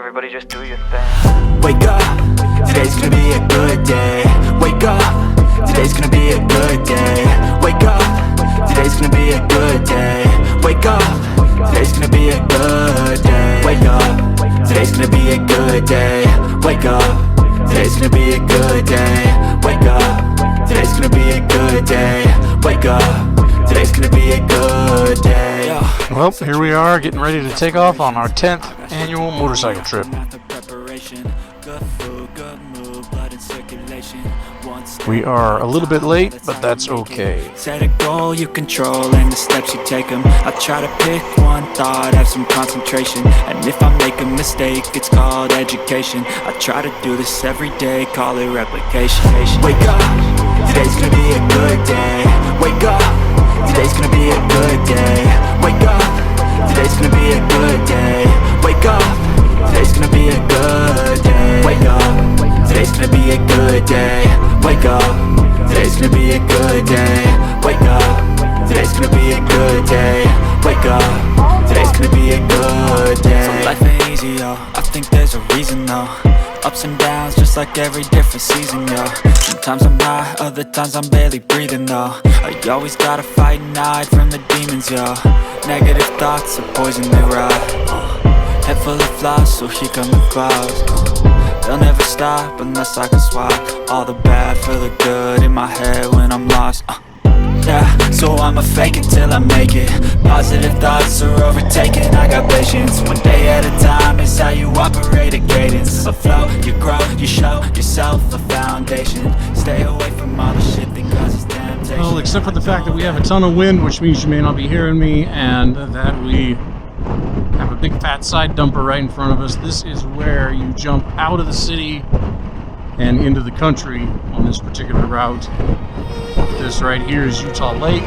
everybody just do your thing. Wake up, today's gonna be a good day. Wake up, today's gonna be a good day. Wake up, today's gonna be a good day. Wake up, today's gonna be a good day. Wake up, today's gonna be a good day. Wake up, today's gonna be a good day. Wake up, today's gonna be a good day. Wake up, today's gonna be a good day. Well, here we are getting ready to take off on our 10th annual motorcycle trip. We are a little bit late, but that's okay. Set a goal you control and the steps you take them. I try to pick one thought, have some concentration. And if I make a mistake, it's called education. I try to do this every day, call it replication. Wake up, today's gonna be a good day. Wake up, today's gonna be a good day. Wake up, today's gonna be a good day. Wake up, today's gonna be a good day. Wake up, today's gonna be a good day. Wake up, today's gonna be a good day. Wake up, today's gonna be a good day. Wake up, today's gonna be a good day. So life ain't easy, yo, I think there's a reason, though. Ups and downs, just like every different season, yo. Sometimes I'm high, other times I'm barely breathing, though. I always gotta fight and hide from the demons, yo. Negative thoughts are poison, they rot. Head full of flies, so here come the clouds. They'll never stop unless I can swap all the bad for the good in my head when I'm lost. Yeah, so I'ma fake it till I make it. Positive thoughts are overtaken, I got patience. One day at a time is how you operate a cadence. A flow, you grow, you show yourself a foundation. Stay away from all the shit that causes temptation. Well, except for the fact that we have a ton of wind, which means you may not be hearing me, and that we have a big fat side dumper right in front of us. This is where you jump out of the city and into the country on this particular route. This right here is Utah Lake.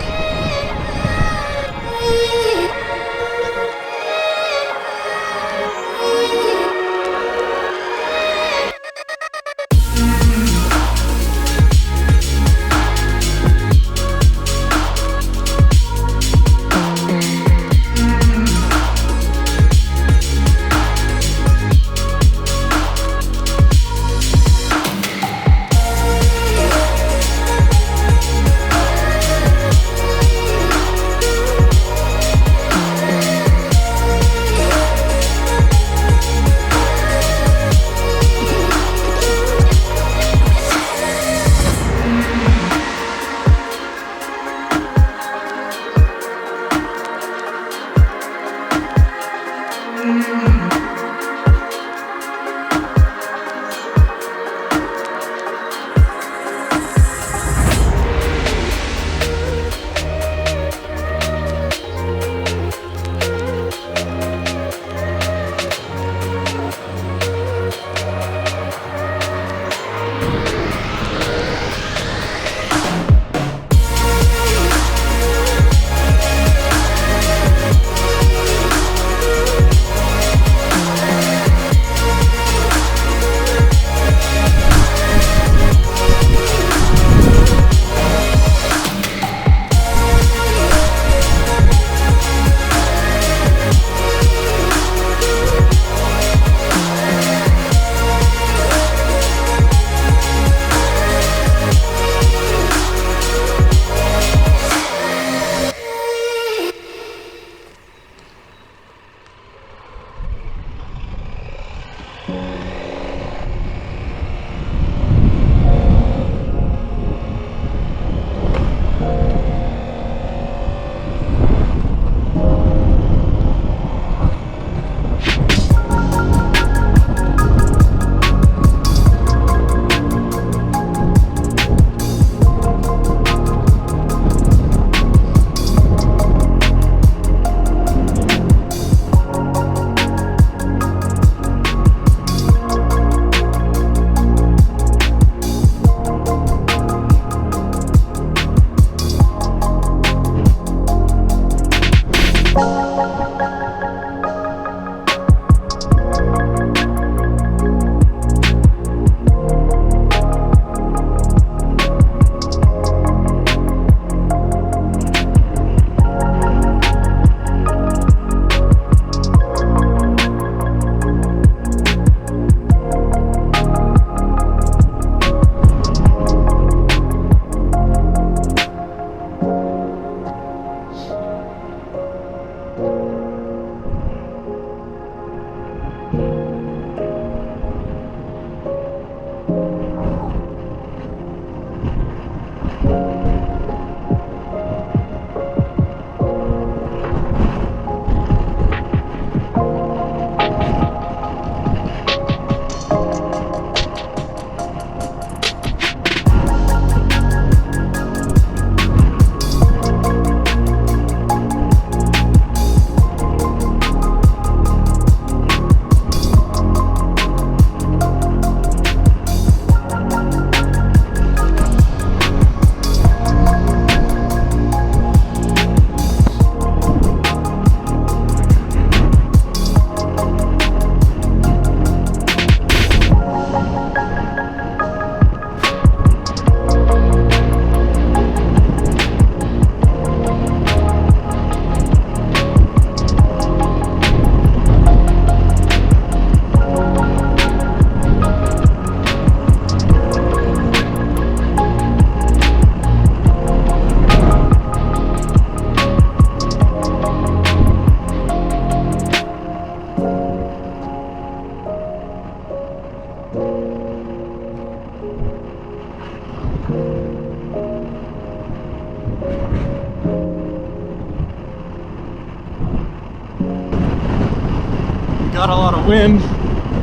the wind.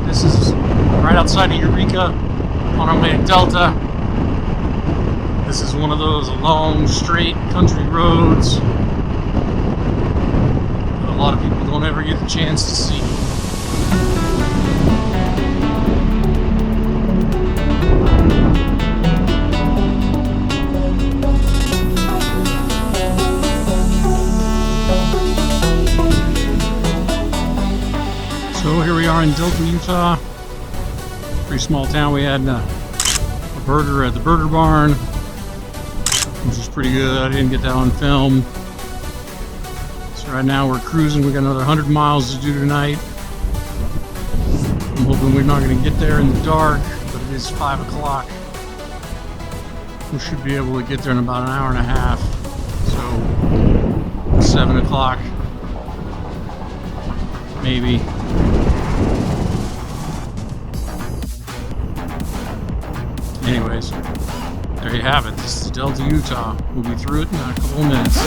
This is right outside of Eureka on our way to Delta. This is one of those long, straight country roads that a lot of people don't ever get the chance to see. So here we are in Delta, Utah. Pretty small town. We had a burger at the Burger Barn, which was pretty good. I didn't get that on film. So right now we're cruising. We got another 100 miles to do tonight. I'm hoping we're not going to get there in the dark, but it is 5 o'clock. We should be able to get there in about an hour and a half. So 7 o'clock, maybe. Anyways, there you have it. This is Delta, Utah. We'll be through it in a couple of minutes.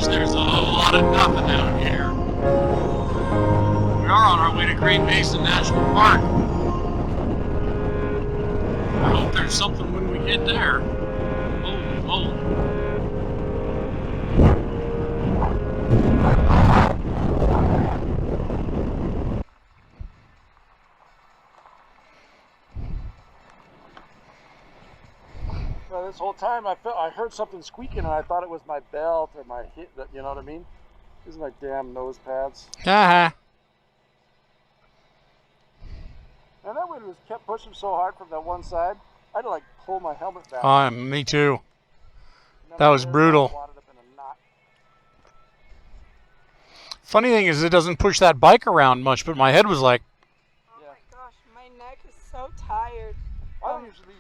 There's a whole lot of nothing out here. We are on our way to Great Basin National Park. I hope there's something when we get there. Holy moly. This whole time I heard something squeaking and I thought it was my belt or my hip, you know what I mean? These are my damn nose pads. Haha. And that wind was kept pushing so hard from that one side, I had to like pull my helmet back. Me too. And then That my was hair brutal. wadded up in a knot. Funny thing is, it doesn't push that bike around much, but my head was like, Oh my gosh, my neck is so tired. I don't usually